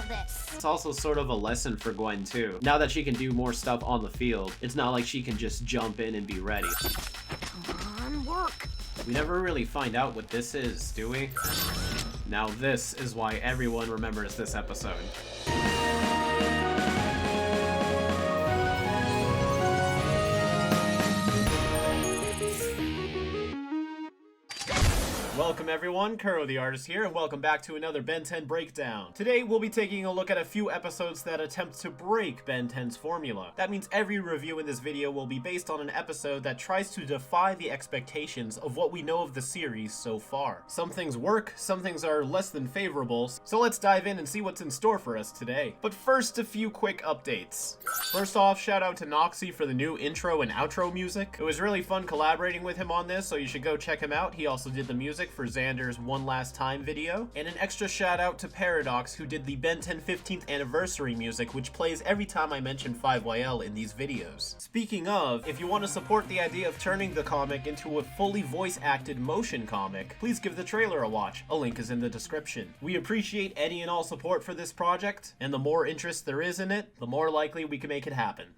of this. It's also sort of a lesson for Gwen too. Now that she can do more stuff on the field, it's not like she can just jump in and be ready. Come on, work. We never really find out what this is, do we? Now this is why everyone remembers this episode. Welcome everyone, Kuro the Artist here, and welcome back to another Ben 10 Breakdown. Today we'll be taking a look at a few episodes that attempt to break Ben 10's formula. That means every review in this video will be based on an episode that tries to defy the expectations of what we know of the series so far. Some things work, some things are less than favorable, so let's dive in and see what's in store for us today. But first, a few quick updates. First off, shout out to Noxie for the new intro and outro music. It was really fun collaborating with him on this, so you should go check him out. He also did the music for Xander's One Last Time video. And an extra shout out to Paradox, who did the Ben 10 15th anniversary music, which plays every time I mention 5YL in these videos. Speaking of, if you want to support the idea of turning the comic into a fully voice acted motion comic, please give the trailer a watch. A link is in the description. We appreciate any and all support for this project, and the more interest there is in it, the more likely we can make it happen.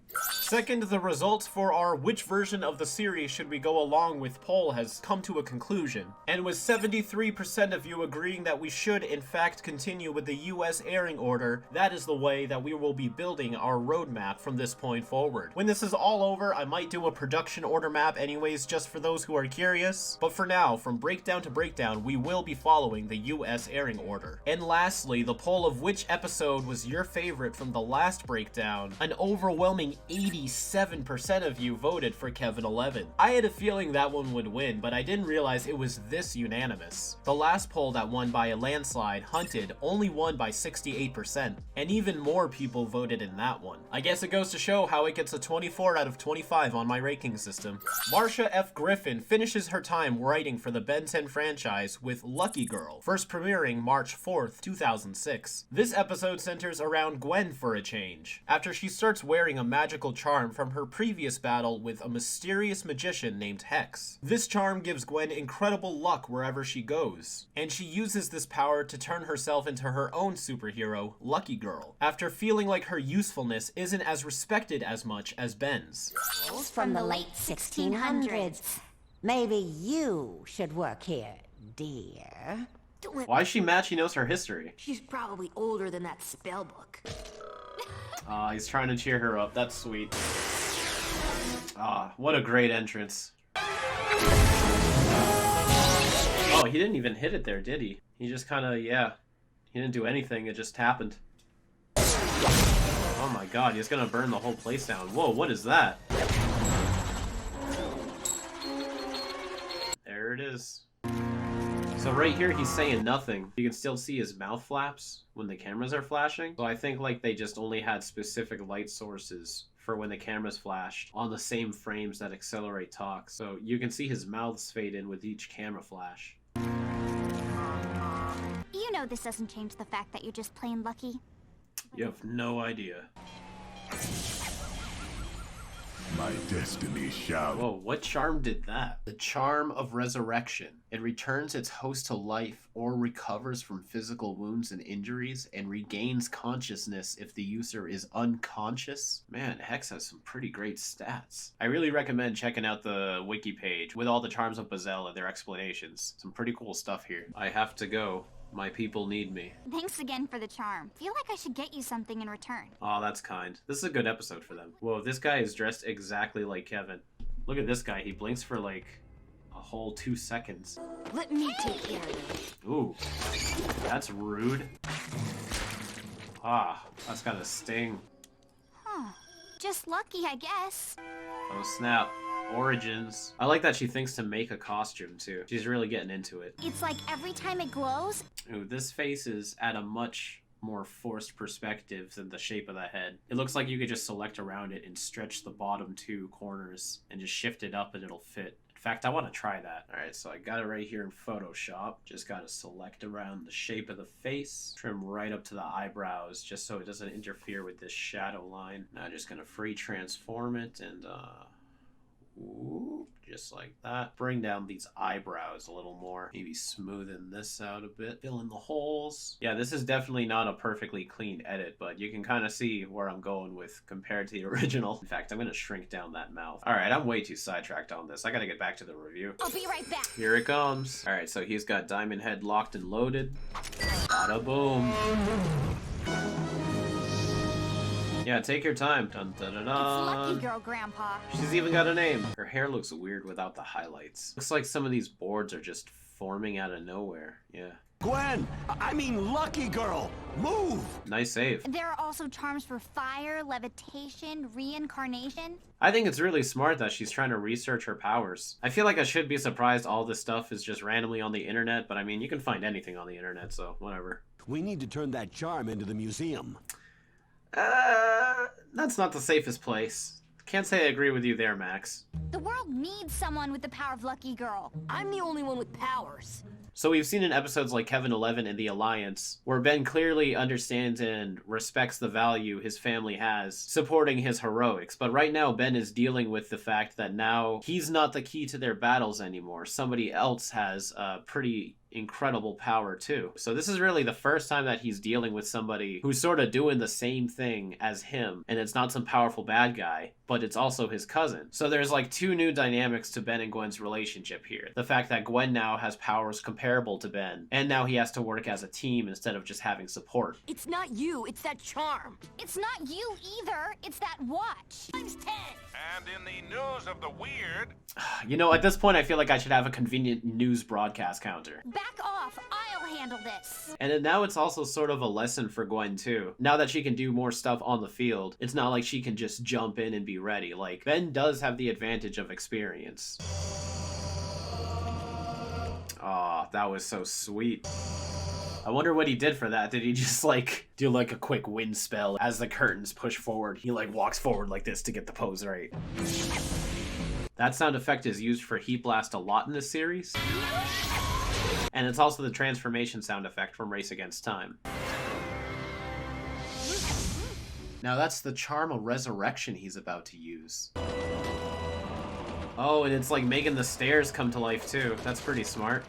Second, the results for our which version of the series should we go along with poll has come to a conclusion, and with 73% of you agreeing that we should in fact continue with the US airing order, that is the way that we will be building our roadmap from this point forward. When this is all over, I might do a production order map anyways, just for those who are curious, but for now, from breakdown to breakdown, we will be following the US airing order. And lastly, the poll of which episode was your favorite from the last breakdown, an overwhelming 87% of you voted for Kevin 11. I had a feeling that one would win, but I didn't realize it was this unanimous. The last poll that won by a landslide, Hunted, only won by 68%, and even more people voted in that one. I guess it goes to show how it gets a 24 out of 25 on my ranking system. Marsha F. Griffin finishes her time writing for the Ben 10 franchise with Lucky Girl, first premiering March 4th, 2006. This episode centers around Gwen for a change, after she starts wearing a magical charm from her previous battle with a mysterious magician named Hex. This charm gives Gwen incredible luck wherever she goes, and she uses this power to turn herself into her own superhero, Lucky Girl, after feeling like her usefulness isn't as respected as much as Ben's. From the late 1600s. Maybe you should work here, dear. Why is she mad she knows her history? She's probably older than that spell book. He's trying to cheer her up. That's sweet. What a great entrance. Oh, he didn't even hit it there, did he? He just kind of, yeah. He didn't do anything. It just happened. Oh my god, he's gonna burn the whole place down. Whoa, what is that? There it is. So right here, he's saying nothing. You can still see his mouth flaps when the cameras are flashing. So I think like they just only had specific light sources for when the cameras flashed on the same frames that accelerate talk. So you can see his mouths fade in with each camera flash. You know this doesn't change the fact that you're just plain lucky. You have no idea. My destiny shall... Whoa, what charm did that? The charm of resurrection. It returns its host to life or recovers from physical wounds and injuries and regains consciousness if the user is unconscious. Man, Hex has some pretty great stats. I really recommend checking out the wiki page with all the charms of Bazel and their explanations. Some pretty cool stuff here. I have to go. My people need me. Thanks again for the charm. Feel like I should get you something in return. Oh, that's kind. This is a good episode for them. Whoa, this guy is dressed exactly like Kevin. Look at this guy. He blinks for like a whole 2 seconds. Let me take care of it. Ooh, that's rude. That's got a sting. Huh. Just lucky, I guess. Oh snap. Origins. I like that she thinks to make a costume too. She's really getting into it. It's like every time it glows... Ooh, this face is at a much more forced perspective than the shape of the head. It looks like you could just select around it and stretch the bottom 2 corners and just shift it up and it'll fit. In fact, I want to try that. Alright, so I got it right here in Photoshop. Just got to select around the shape of the face, trim right up to the eyebrows just so it doesn't interfere with this shadow line. Now I'm just going to free transform it and Ooh, just like that. Bring down these eyebrows a little more. Maybe smoothen this out a bit. Fill in the holes. Yeah, this is definitely not a perfectly clean edit, but you can kind of see where I'm going with compared to the original. In fact, I'm going to shrink down that mouth. All right, I'm way too sidetracked on this. I got to get back to the review. I'll be right back. Here it comes. All right, so he's got Diamond Head locked and loaded. Bada boom. Yeah, take your time. Dun, dun, dun, It's dun. Lucky Girl, Grandpa. She's even got a name. Her hair looks weird without the highlights. Looks like some of these boards are just forming out of nowhere. Yeah. Gwen, I mean Lucky Girl, move! Nice save. There are also charms for fire, levitation, reincarnation. I think it's really smart that she's trying to research her powers. I feel like I should be surprised all this stuff is just randomly on the internet, but I mean, you can find anything on the internet, so whatever. We need to turn that charm into the museum. That's not the safest place. Can't say I agree with you there, Max. The world needs someone with the power of Lucky Girl. I'm the only one with powers. So we've seen in episodes like Kevin 11 and The Alliance, where Ben clearly understands and respects the value his family has, supporting his heroics. But right now, Ben is dealing with the fact that now he's not the key to their battles anymore. Somebody else has a pretty incredible power too. So this is really the first time that he's dealing with somebody who's sort of doing the same thing as him, and it's not some powerful bad guy, but it's also his cousin. So there's like two new dynamics to Ben and Gwen's relationship here. The fact that Gwen now has powers comparable to Ben, and now he has to work as a team instead of just having support. It's not you, it's that charm. It's not you either. It's that watch. Times 10. And in the news of the weird, You know, at this point I feel like I should have a convenient news broadcast counter. Back off. I'll handle this. And then now it's also sort of a lesson for Gwen too. Now that she can do more stuff on the field, it's not like she can just jump in and be ready. Like, Ben does have the advantage of experience. Aw, that was so sweet. I wonder what he did for that. Did he just like do like a quick wind spell as the curtains push forward? He like walks forward like this to get the pose right. That sound effect is used for Heat Blast a lot in this series. And it's also the transformation sound effect from Race Against Time. Now that's the charm of resurrection he's about to use. Oh, and it's like making the stairs come to life too. That's pretty smart.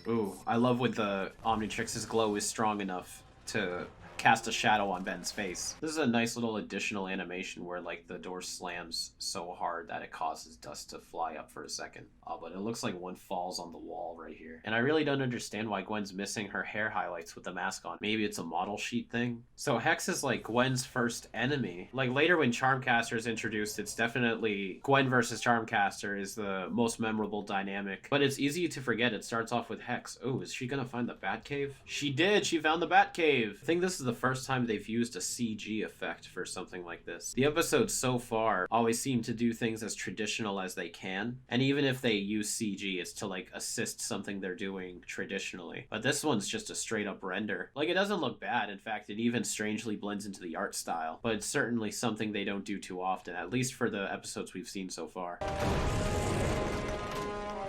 Ooh, I love when the Omnitrix's glow is strong enough to cast a shadow on Ben's face. This is a nice little additional animation where like the door slams so hard that it causes dust to fly up for a second. Oh, but it looks like one falls on the wall right here. And I really don't understand why Gwen's missing her hair highlights with the mask on. Maybe it's a model sheet thing? So Hex is like Gwen's first enemy. Like later when Charmcaster is introduced, it's definitely Gwen versus Charmcaster is the most memorable dynamic. But it's easy to forget it starts off with Hex. Oh, is she gonna find the Batcave? She did! She found the Batcave! I think this is the first time they've used a CG effect for something like this. The episodes so far always seem to do things as traditional as they can. And even if they use CG, it's to like assist something they're doing traditionally. But this one's just a straight up render. Like it doesn't look bad. In fact, it even strangely blends into the art style. But it's certainly something they don't do too often, at least for the episodes we've seen so far.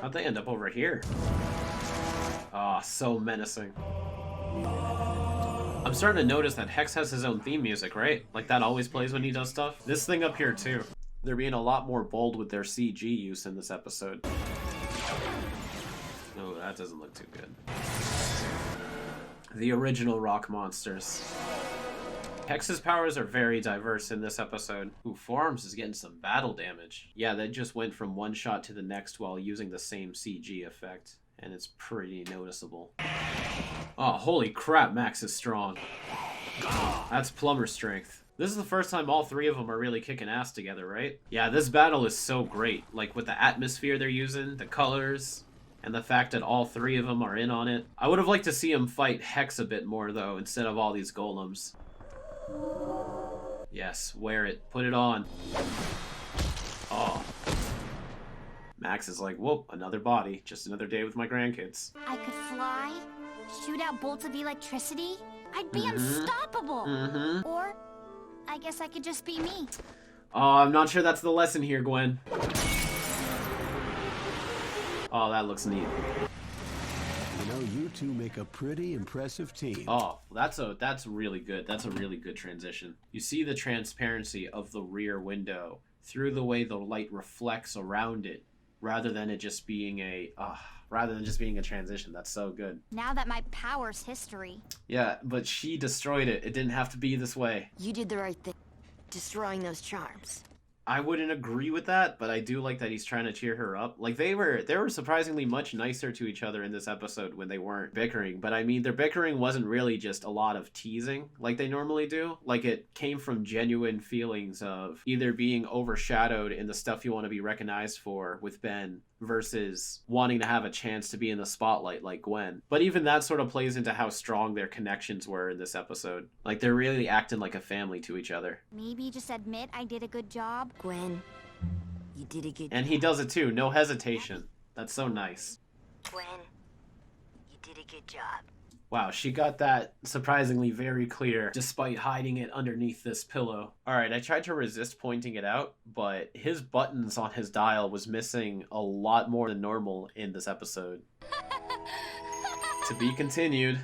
How'd they end up over here? Ah, so menacing. I'm starting to notice that Hex has his own theme music, right? Like that always plays when he does stuff. This thing up here too. They're being a lot more bold with their CG use in this episode. Oh, that doesn't look too good. The original rock monsters. Hex's powers are very diverse in this episode. Ooh, Forearms is getting some battle damage. Yeah, they just went from one shot to the next while using the same CG effect. And it's pretty noticeable. Oh, holy crap, Max is strong. That's plumber strength. This is the first time all three of them are really kicking ass together, right? Yeah, this battle is so great. Like, with the atmosphere they're using, the colors, and the fact that all three of them are in on it. I would have liked to see him fight Hex a bit more, though, instead of all these golems. Yes, wear it. Put it on. Oh. Max is like, whoop, another body. Just another day with my grandkids. I could fly, shoot out bolts of electricity. I'd be unstoppable. Or I guess I could just be me. Oh, I'm not sure that's the lesson here, Gwen. Oh, that looks neat. You know, you two make a pretty impressive team. Oh, that's really good. That's a really good transition. You see the transparency of the rear window through the way the light reflects around it, rather than it just being a transition. That's so good. Now that my power's history. Yeah, but she destroyed it. It didn't have to be this way. You did the right thing, destroying those charms. I wouldn't agree with that, but I do like that he's trying to cheer her up. Like, they were surprisingly much nicer to each other in this episode when they weren't bickering. But I mean, their bickering wasn't really just a lot of teasing like they normally do. Like, it came from genuine feelings of either being overshadowed in the stuff you want to be recognized for with Ben versus wanting to have a chance to be in the spotlight like Gwen. But even that sort of plays into how strong their connections were in this episode. Like, they're really acting like a family to each other. Maybe just admit I did a good job. Gwen, you did a good And he does it too, no hesitation. That's so nice. Gwen, you did a good job. Wow, she got that surprisingly very clear, despite hiding it underneath this pillow. Alright, I tried to resist pointing it out, but his buttons on his dial was missing a lot more than normal in this episode. To be continued.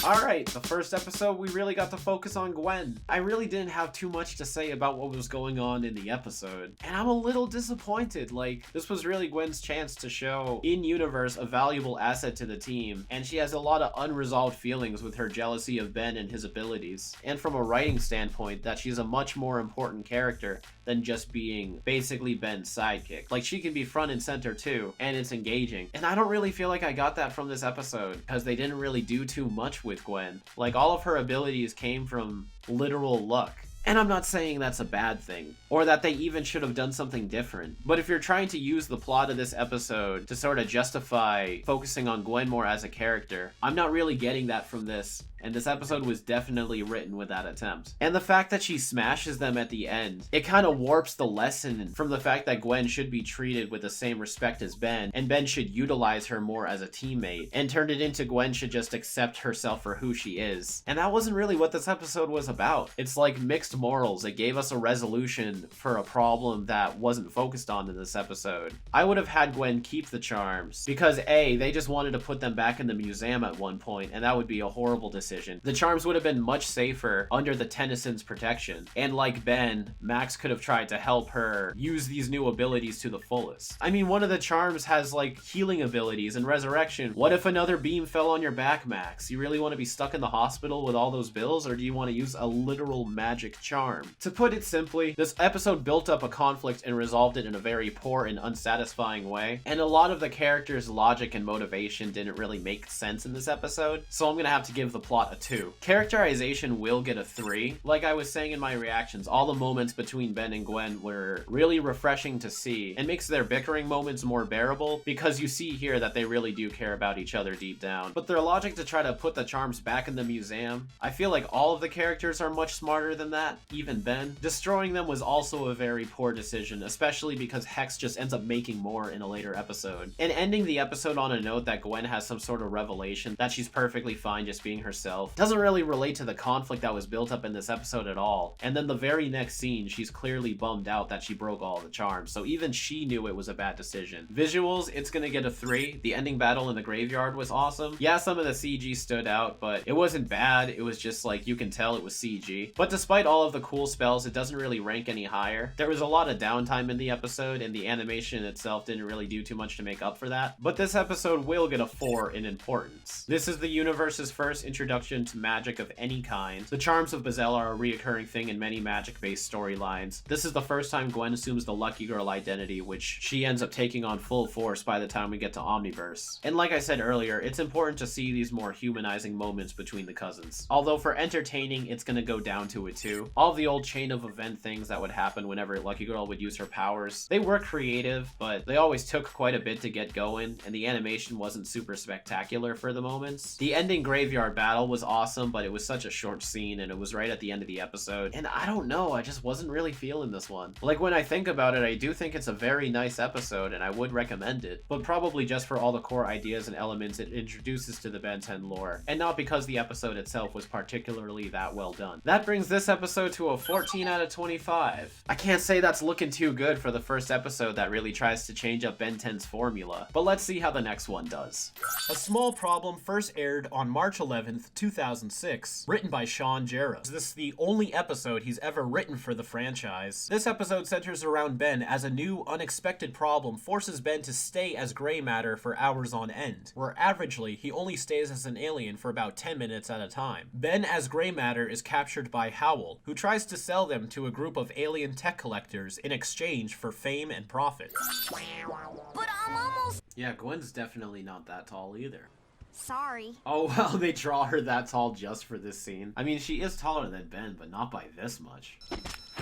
Alright, the first episode we really got to focus on Gwen. I really didn't have too much to say about what was going on in the episode, and I'm a little disappointed. Like, this was really Gwen's chance to show in-universe a valuable asset to the team, and she has a lot of unresolved feelings with her jealousy of Ben and his abilities. And from a writing standpoint, that she's a much more important character than just being basically Ben's sidekick. Like, she can be front and center too, and it's engaging. And I don't really feel like I got that from this episode, because they didn't really do too much with Gwen. Like, all of her abilities came from literal luck. And I'm not saying that's a bad thing, or that they even should have done something different. But if you're trying to use the plot of this episode to sort of justify focusing on Gwen more as a character, I'm not really getting that from this. And this episode was definitely written with that attempt. And the fact that she smashes them at the end, it kind of warps the lesson from the fact that Gwen should be treated with the same respect as Ben, and Ben should utilize her more as a teammate, and turned it into Gwen should just accept herself for who she is. And that wasn't really what this episode was about. It's like mixed morals. It gave us a resolution for a problem that wasn't focused on in this episode. I would have had Gwen keep the charms, because A, they just wanted to put them back in the museum at one point, and that would be a horrible decision. The charms would have been much safer under the Tennyson's protection. And like Ben, Max could have tried to help her use these new abilities to the fullest. I mean, one of the charms has like healing abilities and resurrection. What if another beam fell on your back, Max? You really want to be stuck in the hospital with all those bills, or do you want to use a literal magic charm? To put it simply, this episode built up a conflict and resolved it in a very poor and unsatisfying way. And a lot of the characters' logic and motivation didn't really make sense in this episode, so I'm gonna have to give the plot a 2. Characterization will get a 3. Like I was saying in my reactions, all the moments between Ben and Gwen were really refreshing to see, and makes their bickering moments more bearable, because you see here that they really do care about each other deep down. But their logic to try to put the charms back in the museum, I feel like all of the characters are much smarter than that, even Ben. Destroying them was also a very poor decision, especially because Hex just ends up making more in a later episode. And ending the episode on a note that Gwen has some sort of revelation that she's perfectly fine just being herself doesn't really relate to the conflict that was built up in this episode at all. And then the very next scene, she's clearly bummed out that she broke all the charms, so even she knew it was a bad decision. Visuals, it's gonna get a 3. The ending battle in the graveyard was awesome. Yeah, some of the CG stood out, but it wasn't bad. It was just like, you can tell it was CG. But despite all of the cool spells, it doesn't really rank any higher. There was a lot of downtime in the episode, and the animation itself didn't really do too much to make up for that. But this episode will get a 4 in importance. This is the universe's first introduction to magic of any kind. The charms of Bazella are a reoccurring thing in many magic-based storylines. This is the first time Gwen assumes the Lucky Girl identity, which she ends up taking on full force by the time we get to Omniverse. And like I said earlier, it's important to see these more humanizing moments between the cousins. Although for entertaining, it's gonna go down to a 2. All of the old chain of event things that would happen whenever Lucky Girl would use her powers, they were creative, but they always took quite a bit to get going, and the animation wasn't super spectacular for the moments. The ending graveyard battle was awesome, but it was such a short scene, and it was right at the end of the episode. And I don't know, I just wasn't really feeling this one. Like, when I think about it, I do think it's a very nice episode, and I would recommend it, but probably just for all the core ideas and elements it introduces to the Ben 10 lore, and not because the episode itself was particularly that well done. That brings this episode to a 14 out of 25. I can't say that's looking too good for the first episode that really tries to change up Ben 10's formula, but let's see how the next one does. A Small Problem first aired on March 11th, 2006, written by Sean Jarrah. This is the only episode he's ever written for the franchise. This episode centers around Ben as a new, unexpected problem forces Ben to stay as gray matter for hours on end, where averagely he only stays as an alien for about 10 minutes at a time. Ben as gray matter is captured by Howell, who tries to sell them to a group of alien tech collectors in exchange for fame and profit. But I'm almost... Yeah, Gwen's definitely not that tall either. Sorry. Oh, well, they draw her that tall just for this scene. I mean, she is taller than Ben, but not by this much.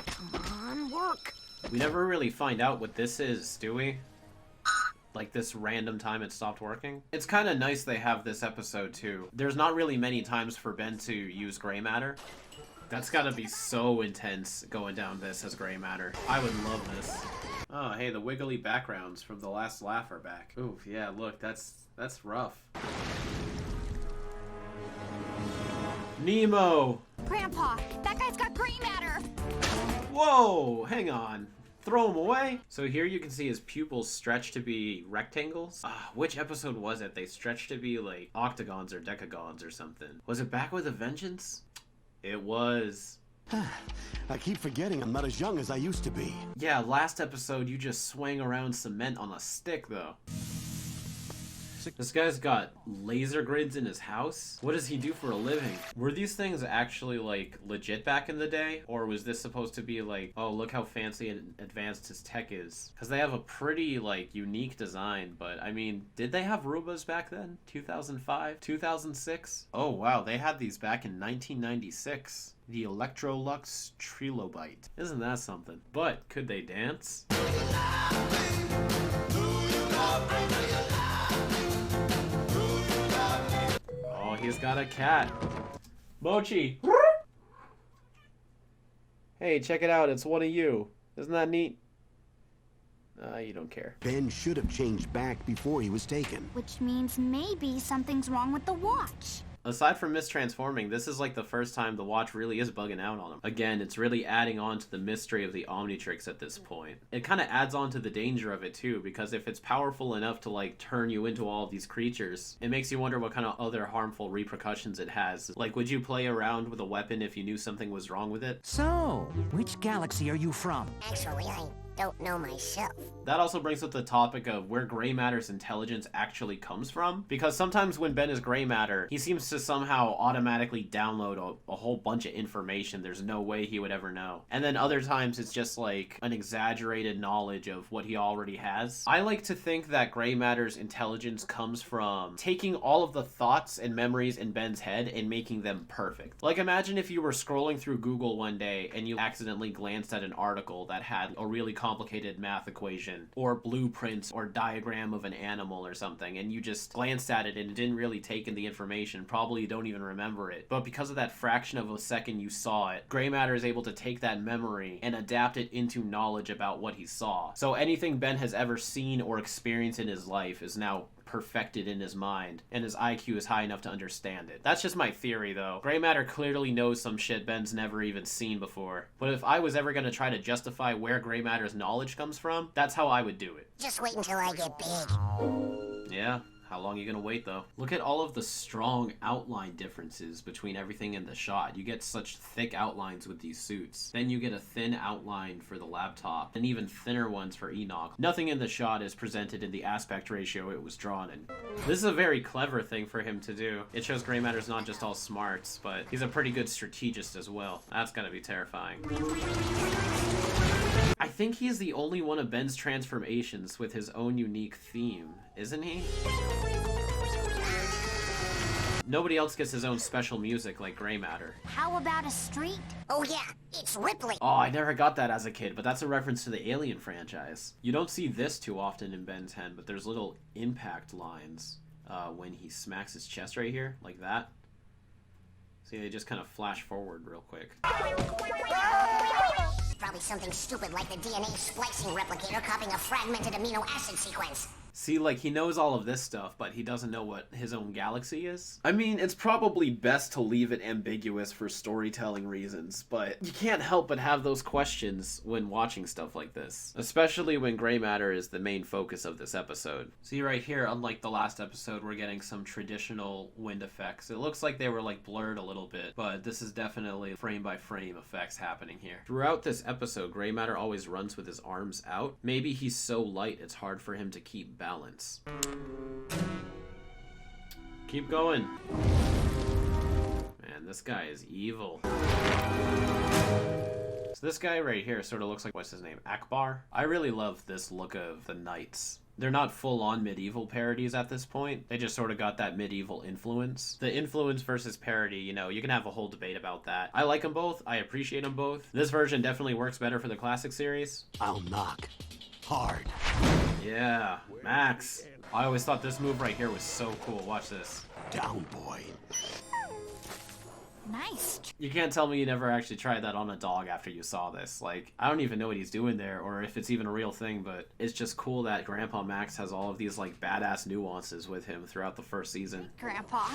Come on, work. We never really find out what this is, do we? Like this random time it stopped working? It's kind of nice they have this episode too. There's not really many times for Ben to use gray matter. That's gotta be so intense going down this as gray matter. I would love this. Oh, hey, the wiggly backgrounds from the last laugh are back. Oof, yeah, look, that's rough. Nemo! Grandpa, that guy's got gray matter. Whoa, hang on. Throw him away? So here you can see his pupils stretch to be rectangles. Which episode was it? They stretched to be like octagons or decagons or something. Was it Back with a Vengeance? It was. I keep forgetting I'm not as young as I used to be. Yeah, last episode you just swang around cement on a stick though. This guy's got laser grids in his house? What does he do for a living? Were these things actually, like, legit back in the day? Or was this supposed to be like, oh, look how fancy and advanced his tech is? Because they have a pretty, like, unique design, but, I mean, did they have Rubas back then? 2005? 2006? Oh, wow, they had these back in 1996. The Electrolux Trilobite. Isn't that something? But, could they dance? He's got a cat. Mochi! Hey, check it out, it's one of you. Isn't that neat? You don't care. Ben should have changed back before he was taken. Which means maybe something's wrong with the watch. Aside from mistransforming, this is like the first time the watch really is bugging out on him. Again, it's really adding on to the mystery of the Omnitrix at this point. It kind of adds on to the danger of it too, because if it's powerful enough to like turn you into all of these creatures, it makes you wonder what kind of other harmful repercussions it has. Like, would you play around with a weapon if you knew something was wrong with it? So, which galaxy are you from? Actually, I don't know myself. That also brings up the topic of where gray matter's intelligence actually comes from, because sometimes when Ben is gray matter, he seems to somehow automatically download a whole bunch of information there's no way he would ever know. And then other times it's just like an exaggerated knowledge of what he already has. I like to think that gray matter's intelligence comes from taking all of the thoughts and memories in Ben's head and making them perfect. Like, imagine if you were scrolling through Google one day and you accidentally glanced at an article that had a really complicated math equation or blueprints or diagram of an animal or something, and you just glanced at it and didn't really take in the information. Probably you don't even remember it, but because of that fraction of a second you saw it, gray matter is able to take that memory and adapt it into knowledge about what he saw. So anything Ben has ever seen or experienced in his life is now perfected in his mind, and his IQ is high enough to understand it. That's just my theory though. Gray matter clearly knows some shit Ben's never even seen before. But if I was ever gonna try to justify where gray matter's knowledge comes from, that's how I would do it. Just wait until I get big. Yeah. How long are you gonna wait though? Look at all of the strong outline differences between everything in the shot. You get such thick outlines with these suits. Then you get a thin outline for the laptop, and even thinner ones for Enoch. Nothing in the shot is presented in the aspect ratio it was drawn in. This is a very clever thing for him to do. It shows gray matter's not just all smarts, but he's a pretty good strategist as well. That's gotta be terrifying. I think he's the only one of Ben's transformations with his own unique theme, isn't he? Nobody else gets his own special music like gray matter. How about a street? Oh yeah, it's Ripley. Oh, I never got that as a kid, but that's a reference to the Alien franchise. You don't see this too often in Ben 10, but there's little impact lines when he smacks his chest right here, like that. See, they just kind of flash forward real quick. Probably something stupid like the DNA splicing replicator copying a fragmented amino acid sequence. See, like, he knows all of this stuff, but he doesn't know what his own galaxy is. I mean, it's probably best to leave it ambiguous for storytelling reasons, but you can't help but have those questions when watching stuff like this. Especially when gray matter is the main focus of this episode. See right here, unlike the last episode, we're getting some traditional wind effects. It looks like they were like blurred a little bit, but this is definitely frame by frame effects happening here. Throughout this episode, gray matter always runs with his arms out. Maybe he's so light it's hard for him to keep balance. Keep going. Man, this guy is evil. So this guy right here sort of looks like, what's his name? Akbar? I really love this look of the knights. They're not full-on medieval parodies at this point. They just sort of got that medieval influence. The influence versus parody, you know, you can have a whole debate about that. I like them both. I appreciate them both. This version definitely works better for the classic series. I'll knock hard. Yeah, Max. I always thought this move right here was so cool. Watch this. Down, boy. Nice. You can't tell me you never actually tried that on a dog after you saw this. Like, I don't even know what he's doing there or if it's even a real thing, but it's just cool that Grandpa Max has all of these, like, badass nuances with him throughout the first season. Grandpa.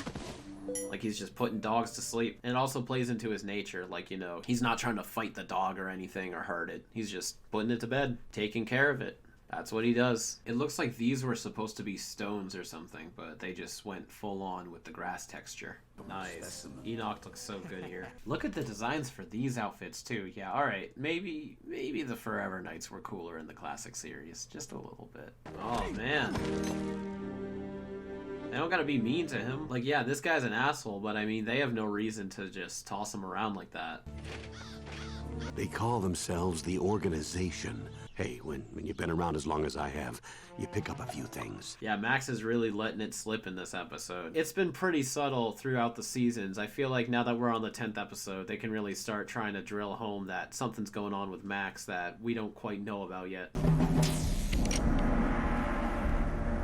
Like, he's just putting dogs to sleep. And it also plays into his nature. Like, you know, he's not trying to fight the dog or anything or hurt it. He's just putting it to bed, taking care of it. That's what he does. It looks like these were supposed to be stones or something, but they just went full on with the grass texture. Nice. Enoch looks so good here. Look at the designs for these outfits too. Yeah, alright. Maybe the Forever Knights were cooler in the classic series. Just a little bit. Oh man. They don't gotta be mean to him. Like, yeah, this guy's an asshole, but I mean, they have no reason to just toss him around like that. They call themselves the Organization. Hey, when you've been around as long as I have, you pick up a few things. Yeah, Max is really letting it slip in this episode. It's been pretty subtle throughout the seasons. I feel like now that we're on the 10th episode, they can really start trying to drill home that something's going on with Max that we don't quite know about yet.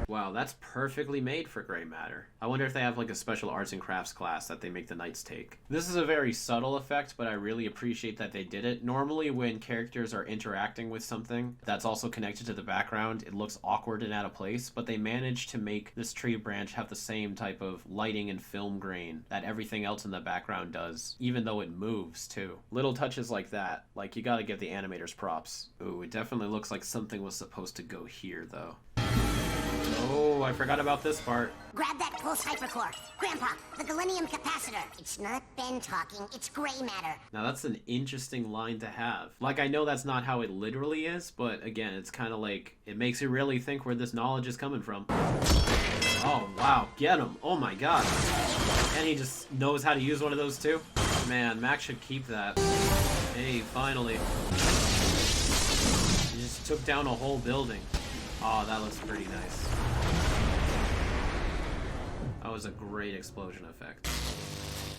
Wow, that's perfectly made for gray matter. I wonder if they have like a special arts and crafts class that they make the knights take. This is a very subtle effect, but I really appreciate that they did it. Normally when characters are interacting with something that's also connected to the background, it looks awkward and out of place, but they managed to make this tree branch have the same type of lighting and film grain that everything else in the background does, even though it moves too. Little touches like that, like you gotta give the animators props. Ooh, it definitely looks like something was supposed to go here though. Oh, I forgot about this part. Grab that pulse hypercore. Grandpa, the galenium capacitor. It's not Ben talking, it's gray matter. Now that's an interesting line to have. Like, I know that's not how it literally is, but again, it's kind of like, it makes you really think where this knowledge is coming from. Oh, wow, get him. Oh my god. And he just knows how to use one of those too? Man, Max should keep that. Hey, finally. He just took down a whole building. Oh, that looks pretty nice. That was a great explosion effect.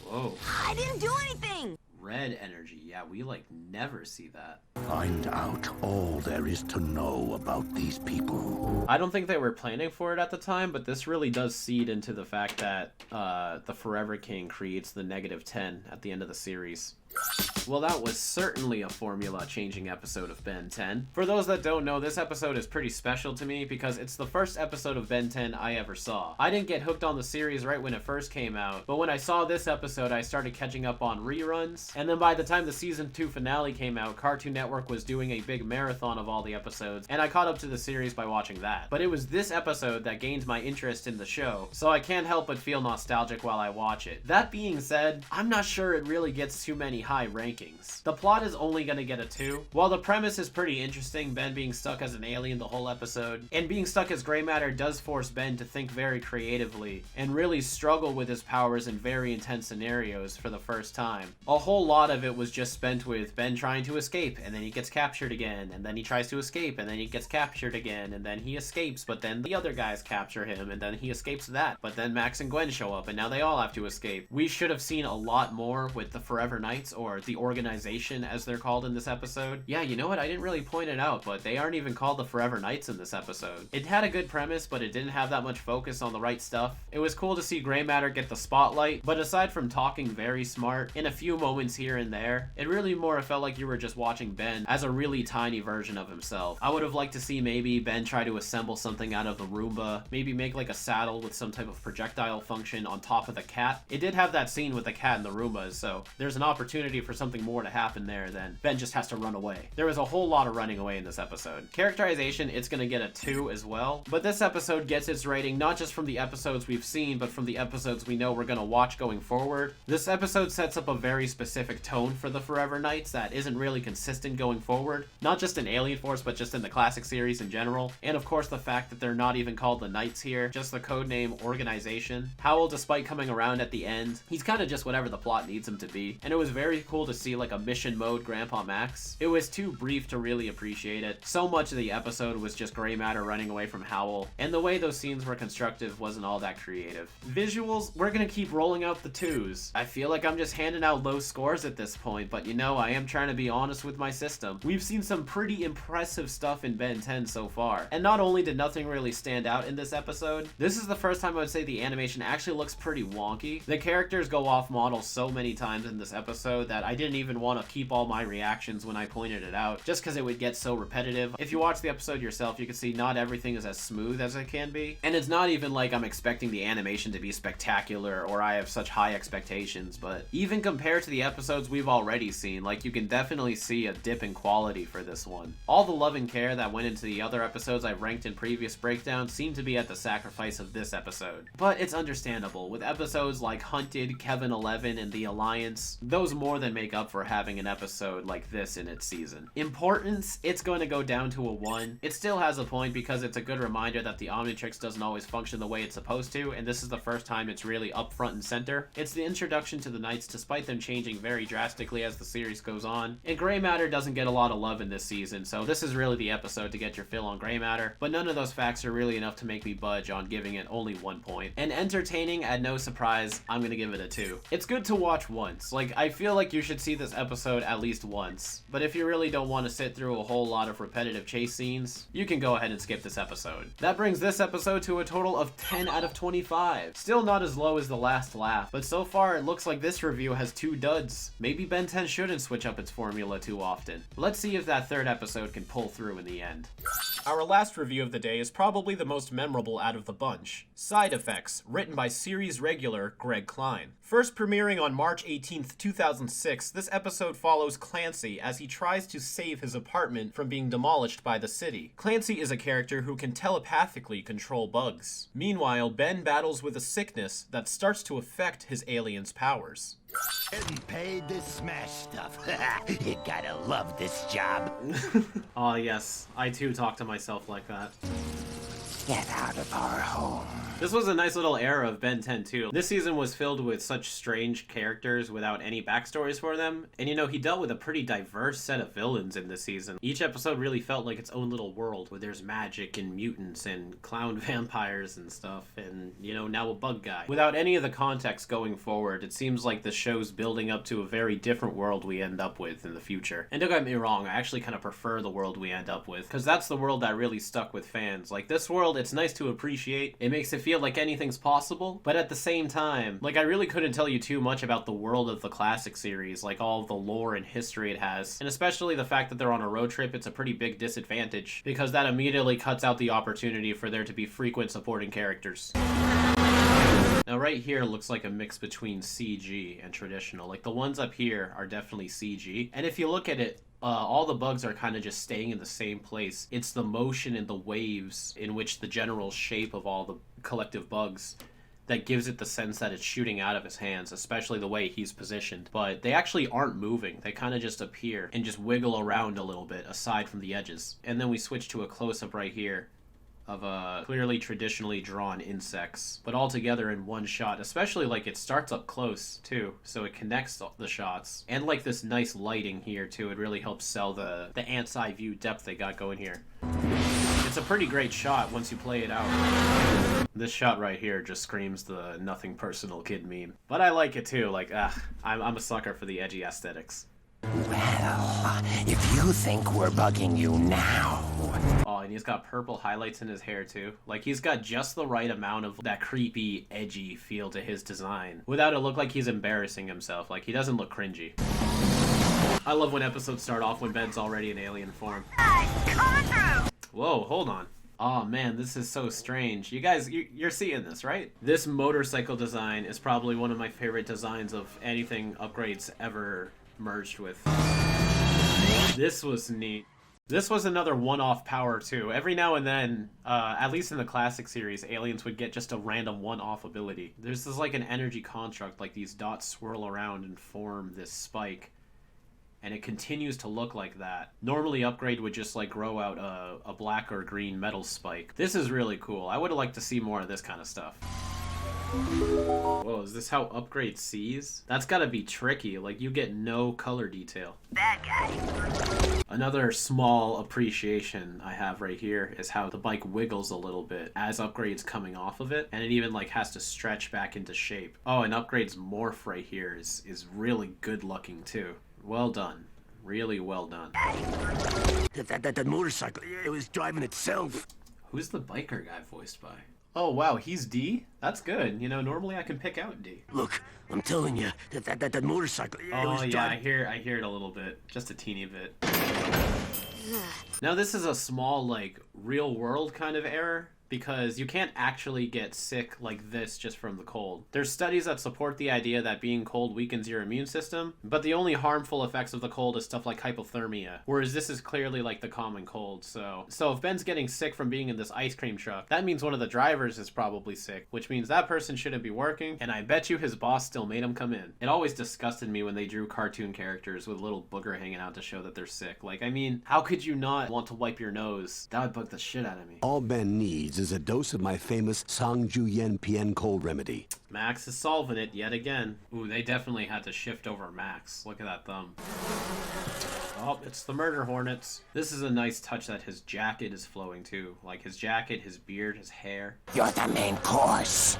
Whoa. I didn't do anything! Red energy. Yeah, we like never see that. Find out all there is to know about these people. I don't think they were planning for it at the time, but this really does seed into the fact that the Forever King creates the -10 at the end of the series. Well, that was certainly a formula-changing episode of Ben 10. For those that don't know, this episode is pretty special to me because it's the first episode of Ben 10 I ever saw. I didn't get hooked on the series right when it first came out, but when I saw this episode, I started catching up on reruns, and then by the time the season 2 finale came out, Cartoon Network was doing a big marathon of all the episodes, and I caught up to the series by watching that. But it was this episode that gained my interest in the show, so I can't help but feel nostalgic while I watch it. That being said, I'm not sure it really gets too many high rankings. The plot is only gonna get a 2. While the premise is pretty interesting, Ben being stuck as an alien the whole episode, and being stuck as gray matter does force Ben to think very creatively, and really struggle with his powers in very intense scenarios for the first time. A whole lot of it was just spent with Ben trying to escape, and then he gets captured again, and then he tries to escape, and then he gets captured again, and then he escapes, but then the other guys capture him, and then he escapes that, but then Max and Gwen show up, and now they all have to escape. We should have seen a lot more with the Forever Knights, Knights, or the organization as they're called in this episode. Yeah, you know what? I didn't really point it out, but they aren't even called the Forever Knights in this episode. It had a good premise, but it didn't have that much focus on the right stuff. It was cool to see Gray Matter get the spotlight, but aside from talking very smart in a few moments here and there, it really more felt like you were just watching Ben as a really tiny version of himself. I would have liked to see maybe Ben try to assemble something out of the Roomba, maybe make like a saddle with some type of projectile function on top of the cat. It did have that scene with the cat and the Roombas, so there's an opportunity for something more to happen there than Ben just has to run away. There was a whole lot of running away in this episode. Characterization, it's gonna get a 2 as well, but this episode gets its rating not just from the episodes we've seen, but from the episodes we know we're gonna watch going forward. This episode sets up a very specific tone for the Forever Knights that isn't really consistent going forward, not just in Alien Force, but just in the classic series in general. And of course the fact that they're not even called the Knights here, just the codename Organization. Howell, despite coming around at the end, he's kind of just whatever the plot needs him to be, and it was very cool to see like a mission mode Grandpa Max. It was too brief to really appreciate it. So much of the episode was just Gray Matter running away from Howell, and the way those scenes were constructed wasn't all that creative. Visuals, we're gonna keep rolling out the 2s. I feel like I'm just handing out low scores at this point, but you know, I am trying to be honest with my system. We've seen some pretty impressive stuff in Ben 10 so far, and not only did nothing really stand out in this episode, this is the first time I would say the animation actually looks pretty wonky. The characters go off model so many times in this episode that I didn't even want to keep all my reactions when I pointed it out, just because it would get so repetitive. If you watch the episode yourself, you can see not everything is as smooth as it can be, and it's not even like I'm expecting the animation to be spectacular or I have such high expectations, but even compared to the episodes we've already seen, like you can definitely see a dip in quality for this one. All the love and care that went into the other episodes I've ranked in previous breakdowns seem to be at the sacrifice of this episode. But it's understandable. With episodes like Hunted, Kevin 11, and The Alliance, those more than make up for having an episode like this in its season. Importance, it's going to go down to a 1. It still has a point because it's a good reminder that the Omnitrix doesn't always function the way it's supposed to, and this is the first time it's really up front and center. It's the introduction to the Knights despite them changing very drastically as the series goes on, and Gray Matter doesn't get a lot of love in this season, so this is really the episode to get your fill on Gray Matter, but none of those facts are really enough to make me budge on giving it only 1 point. And entertaining, at no surprise, I'm gonna give it a 2. It's good to watch once. Like, I feel like you should see this episode at least once, but if you really don't want to sit through a whole lot of repetitive chase scenes, you can go ahead and skip this episode. That brings this episode to a total of 10 out of 25. Still not as low as the last laugh, but so far it looks like this review has 2 duds. Maybe Ben 10 shouldn't switch up its formula too often. Let's see if that 3rd episode can pull through in the end. Our last review of the day is probably the most memorable out of the bunch. Side Effects, written by series regular Greg Klein. First premiering on March 18th, 2006, this episode follows Clancy as he tries to save his apartment from being demolished by the city. Clancy is a character who can telepathically control bugs. Meanwhile, Ben battles with a sickness that starts to affect his alien's powers. Getting paid to smash stuff. You gotta love this job. Oh yes, I too talk to myself like that. Get out of our home. This was a nice little era of Ben 10 too. This season was filled with such strange characters without any backstories for them. And you know, he dealt with a pretty diverse set of villains in this season. Each episode really felt like its own little world where there's magic and mutants and clown vampires and stuff. And, you know, now a bug guy. Without any of the context going forward, it seems like the show's building up to a very different world we end up with in the future. And don't get me wrong, I actually kind of prefer the world we end up with, because that's the world that really stuck with fans. Like, this world, it's nice to appreciate. It makes it feel like anything's possible, but at the same time, like, I really couldn't tell you too much about the world of the classic series, like all of the lore and history it has, and especially the fact that they're on a road trip. It's a pretty big disadvantage, because that immediately cuts out the opportunity for there to be frequent supporting characters. Now right here looks like a mix between CG and traditional. Like, the ones up here are definitely CG, and if you look at it, all the bugs are kind of just staying in the same place. It's the motion and the waves in which the general shape of all the collective bugs that gives it the sense that it's shooting out of his hands, especially the way he's positioned. But they actually aren't moving. They kind of just appear and just wiggle around a little bit aside from the edges. And then we switch to a close-up right here of clearly traditionally drawn insects, but all together in one shot, especially like it starts up close too, so it connects the shots. And like this nice lighting here too, it really helps sell the ant's eye view depth they got going here. It's It's a pretty great shot once you play it out. This shot right here just screams the nothing personal kid meme. But I like it too, like, I'm a sucker for the edgy aesthetics. Well, if you think we're bugging you now... Oh, and he's got purple highlights in his hair too. Like, he's got just the right amount of that creepy, edgy feel to his design, without it look like he's embarrassing himself. Like, he doesn't look cringy. I love when episodes start off when Ben's already in alien form. Whoa, hold on. Oh man, this is so strange. You guys, you're seeing this, right? This motorcycle design is probably one of my favorite designs of anything Upgrade's ever merged with. This was neat. This was another one-off power too. Every now and then, at least in the classic series, aliens would get just a random one-off ability. There's this like an energy construct, like these dots swirl around and form this spike. And it continues to look like that. Normally Upgrade would just like grow out a black or green metal spike. This is really cool. I would have liked to see more of this kind of stuff. Whoa, is this how Upgrade sees? That's gotta be tricky, like you get no color detail. Bad guy. Another small appreciation I have right here is how the bike wiggles a little bit as Upgrade's coming off of it, and it even like has to stretch back into shape. Oh, and Upgrade's morph right here is really good looking too. Well done. Really well done. That motorcycle, it was driving itself. Who's the biker guy voiced by? Oh wow, he's D? That's good. You know, normally I can pick out D. Look, I'm telling you, that motorcycle, it Oh was yeah, driving... I hear it a little bit. Just a teeny bit. Now this is a small, like, real world kind of error, because you can't actually get sick like this just from the cold. There's studies that support the idea that being cold weakens your immune system, but the only harmful effects of the cold is stuff like hypothermia, whereas this is clearly like the common cold. So if Ben's getting sick from being in this ice cream truck, that means one of the drivers is probably sick, which means that person shouldn't be working, and I bet you his boss still made him come in. It always disgusted me when they drew cartoon characters with a little booger hanging out to show that they're sick. Like, I mean, how could you not want to wipe your nose? That would bug the shit out of me. All Ben needs is a dose of my famous Sangju Yen Pien cold remedy. Max is solving it yet again. Ooh, they definitely had to shift over Max. Look at that thumb. Oh, it's the murder hornets. This is a nice touch that his jacket is flowing too. Like his jacket, his beard, his hair. You're the main course.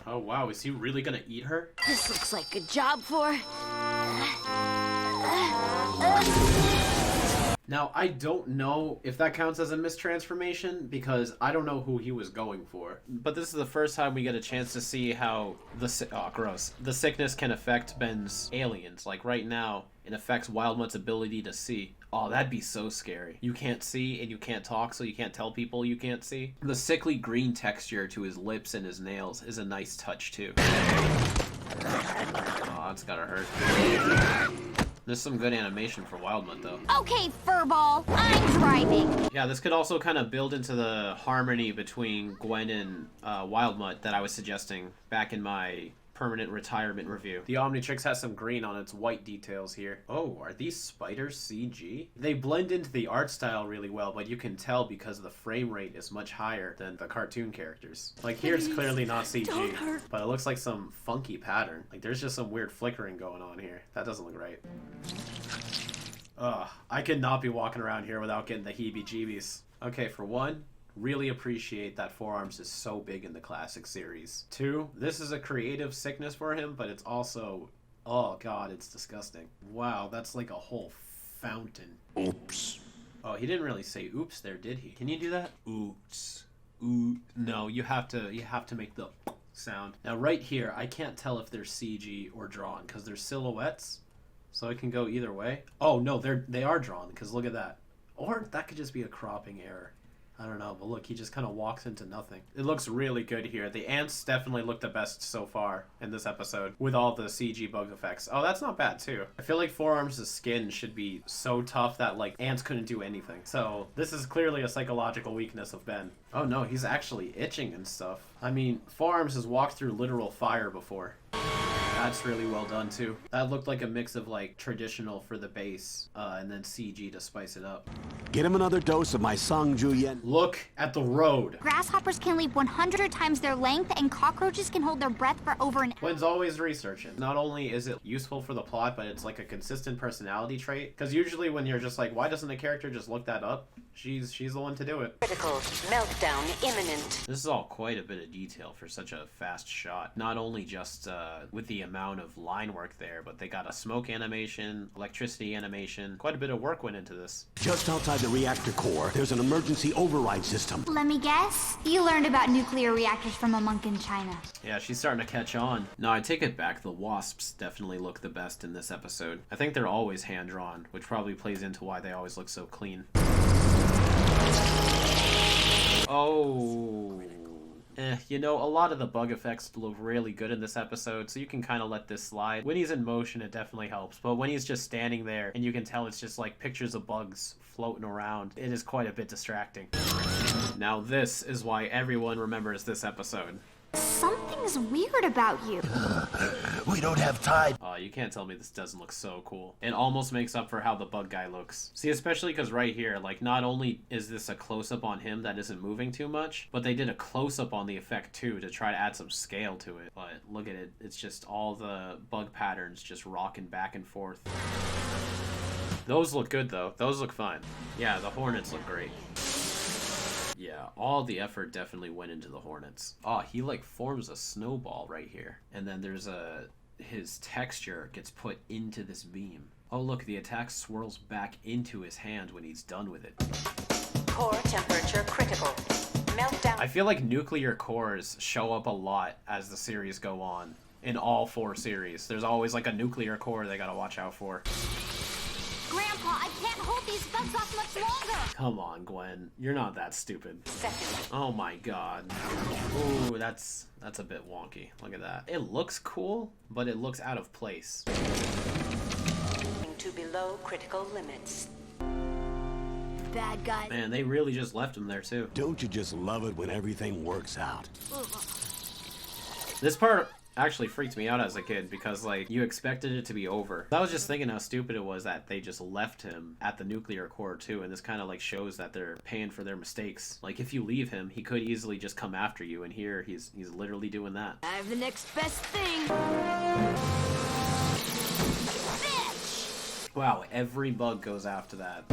Oh wow, is he really gonna eat her? This looks like a job for... Now, I don't know if that counts as a mistransformation, because I don't know who he was going for. But this is the first time we get a chance to see how the sickness can affect Ben's aliens. Like right now, it affects Wildmutt's ability to see. Oh, that'd be so scary. You can't see and you can't talk, so you can't tell people you can't see. The sickly green texture to his lips and his nails is a nice touch too. Oh, that's gotta hurt. There's some good animation for Wildmutt, though. Okay, Furball, I'm driving. Yeah, this could also kind of build into the harmony between Gwen and Wildmutt that I was suggesting back in my permanent retirement review. The Omnitrix has some green on its white details here. Oh, are these spiders CG? They blend into the art style really well, but you can tell because the frame rate is much higher than the cartoon characters. Like here it's clearly not CG, but it looks like some funky pattern. Like there's just some weird flickering going on here. That doesn't look right. Ugh, I could not be walking around here without getting the heebie-jeebies. Okay, for one, really appreciate that Forearms is so big in the classic series. 2, this is a creative sickness for him, but it's also, oh god, it's disgusting. Wow, that's like a whole fountain. Oops. Oh, he didn't really say oops there, did he? Can you do that? Oops. Ooh. No, you have to make the sound. Now right here, I can't tell if they're CG or drawn because they're silhouettes, so it can go either way. Oh no, they are drawn because look at that. Or that could just be a cropping error. I don't know, but look, he just kind of walks into nothing. It looks really good here. The ants definitely look the best so far in this episode with all the CG bug effects. Oh, that's not bad too. I feel like Forearms' skin should be so tough that like ants couldn't do anything. So this is clearly a psychological weakness of Ben. Oh no, he's actually itching and stuff. I mean, Forearms has walked through literal fire before. That's really well done too. That looked like a mix of like traditional for the base, and then CG to spice it up. Get him another dose of my Sangju Yen. Look at the road. Grasshoppers can leap 100 times their length, and cockroaches can hold their breath for over an hour. Quinn's always researching. Not only is it useful for the plot, but it's like a consistent personality trait. Because usually when you're just like, why doesn't the character just look that up? She's the one to do it. Critical meltdown imminent. This is all quite a bit of detail for such a fast shot. Not only just with the amount of line work there, but they got a smoke animation, electricity animation. Quite a bit of work went into this. Just outside the reactor core, there's an emergency override system. Let me guess. You learned about nuclear reactors from a monk in China. Yeah, she's starting to catch on. No, I take it back. The wasps definitely look the best in this episode. I think they're always hand-drawn, which probably plays into why they always look so clean. Oh. You know, a lot of the bug effects look really good in this episode, so you can kind of let this slide. When he's in motion, it definitely helps, but when he's just standing there, and you can tell it's just like pictures of bugs floating around, it is quite a bit distracting. Now this is why everyone remembers this episode. Something's weird about you. We don't have time. You can't tell me this doesn't look so cool. It almost makes up for how the bug guy looks. See, especially because right here, like, not only is this a close-up on him that isn't moving too much, but they did a close-up on the effect too to try to add some scale to it. But look at it. It's just all the bug patterns just rocking back and forth. Those look good, though. Those look fine. Yeah, the hornets look great. Yeah, all the effort definitely went into the hornets. Oh, he like forms a snowball right here. And then there's his texture gets put into this beam. Oh look, the attack swirls back into his hand when he's done with it. Core temperature critical. Meltdown. I feel like nuclear cores show up a lot as the series go on. In all 4 series. There's always like a nuclear core they gotta watch out for. Grandpa, I can't hold these bugs off much longer. Come on, Gwen. You're not that stupid. Second. Oh my god. Ooh, that's a bit wonky. Look at that. It looks cool, but it looks out of place. To below critical limits. Bad guy. Man, they really just left him there too. Don't you just love it when everything works out? This part actually freaked me out as a kid because, like, you expected it to be over. I was just thinking how stupid it was that they just left him at the nuclear core too, and this kind of like shows that they're paying for their mistakes. Like, if you leave him, he could easily just come after you, and here he's literally doing that. I have the next best thing. Bitch! Wow, every bug goes after that.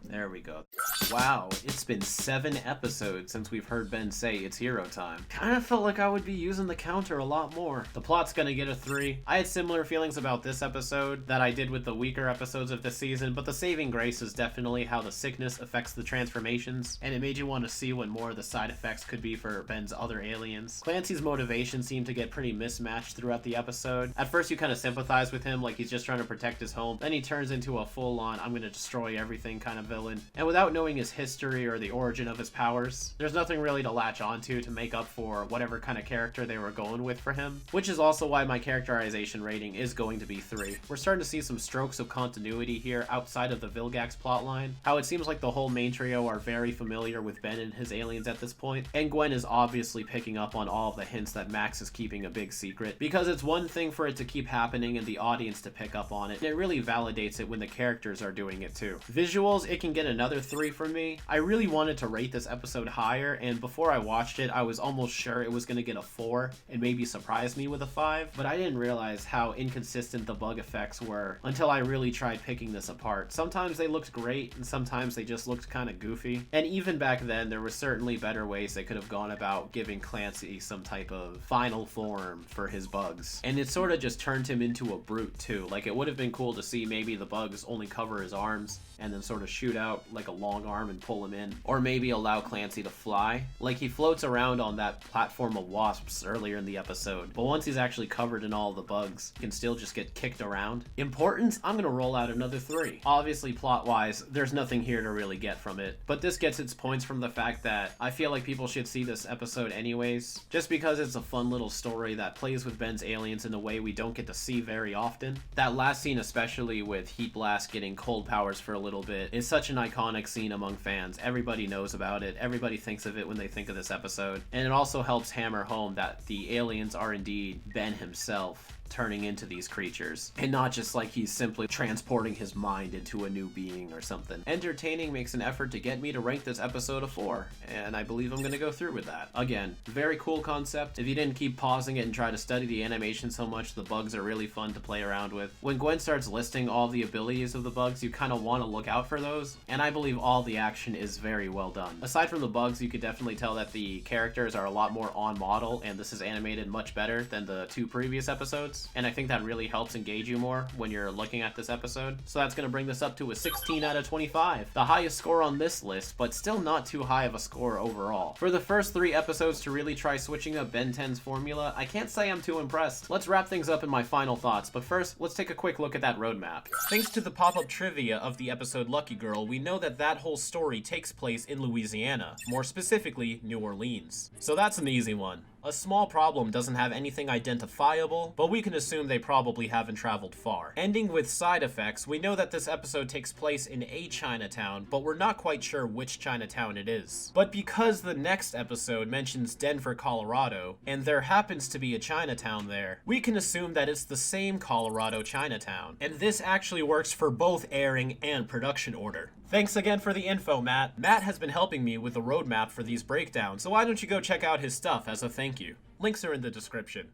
There we go. Wow, it's been 7 episodes since we've heard Ben say it's hero time. Kinda felt like I would be using the counter a lot more. The plot's gonna get a 3. I had similar feelings about this episode that I did with the weaker episodes of the season, but the saving grace is definitely how the sickness affects the transformations, and it made you want to see what more of the side effects could be for Ben's other aliens. Clancy's motivation seemed to get pretty mismatched throughout the episode. At first you kind of sympathize with him, like he's just trying to protect his home, then he turns into a full-on I'm gonna destroy everything kind of villain. And without knowing his history or the origin of his powers, there's nothing really to latch onto to make up for whatever kind of character they were going with for him, which is also why my characterization rating is going to be 3. We're starting to see some strokes of continuity here outside of the Vilgax plotline, how it seems like the whole main trio are very familiar with Ben and his aliens at this point, and Gwen is obviously picking up on all of the hints that Max is keeping a big secret, because it's one thing for it to keep happening and the audience to pick up on it, and it really validates it when the characters are doing it too. Visuals, it can get another 3 from me. I really wanted to rate this episode higher, and before I watched it, I was almost sure it was going to get a 4 and maybe surprise me with a 5, but I didn't realize how inconsistent the bug effects were until I really tried picking this apart. Sometimes they looked great, and sometimes they just looked kind of goofy, and even back then, there were certainly better ways they could have gone about giving Clancy some type of final form for his bugs. And it sort of just turned him into a brute too. Like, it would have been cool to see maybe the bugs only cover his arms and then sort of shoot out like a long arm and pull him in, or maybe allow Clancy to fly. Like, he floats around on that platform of wasps earlier in the episode, but once he's actually covered in all the bugs, he can still just get kicked around. Importance? I'm gonna roll out another 3. Obviously, plot-wise, there's nothing here to really get from it, but this gets its points from the fact that I feel like people should see this episode anyways, just because it's a fun little story that plays with Ben's aliens in a way we don't get to see very often. That last scene, especially with Heat Blast getting cold powers for a little bit, is such such an iconic scene among fans. Everybody knows about it. Everybody thinks of it when they think of this episode. And it also helps hammer home that the aliens are indeed Ben himself turning into these creatures, and not just like he's simply transporting his mind into a new being or something. Entertaining makes an effort to get me to rank this episode a 4, and I believe I'm gonna go through with that. Again, very cool concept. If you didn't keep pausing it and try to study the animation so much, the bugs are really fun to play around with. When Gwen starts listing all the abilities of the bugs, you kind of want to look out for those, and I believe all the action is very well done. Aside from the bugs, you could definitely tell that the characters are a lot more on model, and this is animated much better than the 2 previous episodes. And I think that really helps engage you more when you're looking at this episode. So that's going to bring this up to a 16 out of 25. The highest score on this list, but still not too high of a score overall. For the first 3 episodes to really try switching up Ben 10's formula, I can't say I'm too impressed. Let's wrap things up in my final thoughts, but first, let's take a quick look at that roadmap. Thanks to the pop-up trivia of the episode Lucky Girl, we know that that whole story takes place in Louisiana, more specifically, New Orleans. So that's an easy one. A small problem doesn't have anything identifiable, but we can assume they probably haven't traveled far. Ending with side effects, we know that this episode takes place in a Chinatown, but we're not quite sure which Chinatown it is. But because the next episode mentions Denver, Colorado, and there happens to be a Chinatown there, we can assume that it's the same Colorado Chinatown. And this actually works for both airing and production order. Thanks again for the info, Matt. Matt has been helping me with the roadmap for these breakdowns, so why don't you go check out his stuff as a thank you. Links are in the description.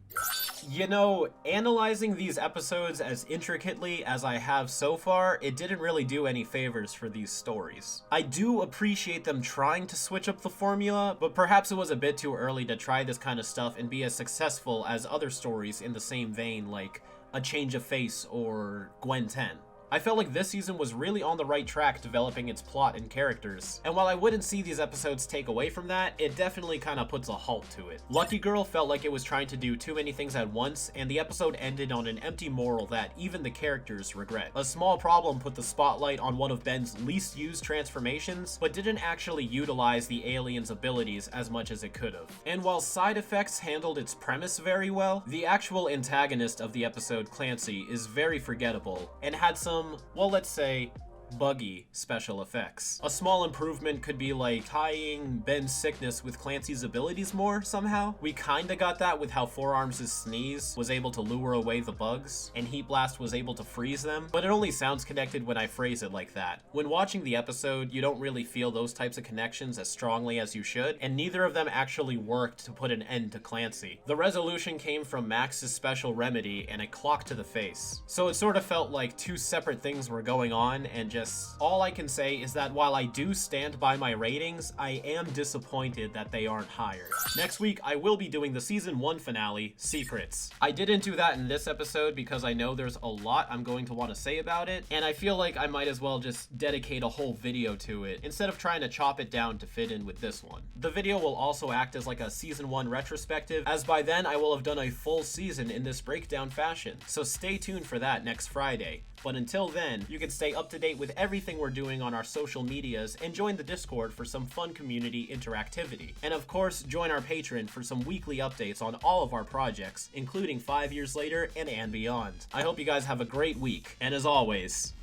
You know, analyzing these episodes as intricately as I have so far, it didn't really do any favors for these stories. I do appreciate them trying to switch up the formula, but perhaps it was a bit too early to try this kind of stuff and be as successful as other stories in the same vein, like A Change of Face or Gwen 10. I felt like this season was really on the right track developing its plot and characters, and while I wouldn't see these episodes take away from that, it definitely kind of puts a halt to it. Lucky Girl felt like it was trying to do too many things at once, and the episode ended on an empty moral that even the characters regret. A small problem put the spotlight on one of Ben's least used transformations, but didn't actually utilize the alien's abilities as much as it could have. And while side effects handled its premise very well, the actual antagonist of the episode, Clancy, is very forgettable, and had some, well, let's say, buggy special effects. A small improvement could be like tying Ben's sickness with Clancy's abilities more somehow. We kinda got that with how Forearms' sneeze was able to lure away the bugs, and Heat Blast was able to freeze them, but it only sounds connected when I phrase it like that. When watching the episode, you don't really feel those types of connections as strongly as you should, and neither of them actually worked to put an end to Clancy. The resolution came from Max's special remedy and a clock to the face. So it sort of felt like 2 separate things were going on, and all I can say is that while I do stand by my ratings, I am disappointed that they aren't higher. Next week, I will be doing the season 1 finale, Secrets. I didn't do that in this episode because I know there's a lot I'm going to want to say about it, and I feel like I might as well just dedicate a whole video to it instead of trying to chop it down to fit in with this one. The video will also act as like a season 1 retrospective, as by then I will have done a full season in this breakdown fashion, so stay tuned for that next Friday. But until then, you can stay up to date with everything we're doing on our social medias and join the Discord for some fun community interactivity. And of course, join our Patreon for some weekly updates on all of our projects, including 5 years later and beyond. I hope you guys have a great week, and as always,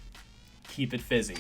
keep it fizzy.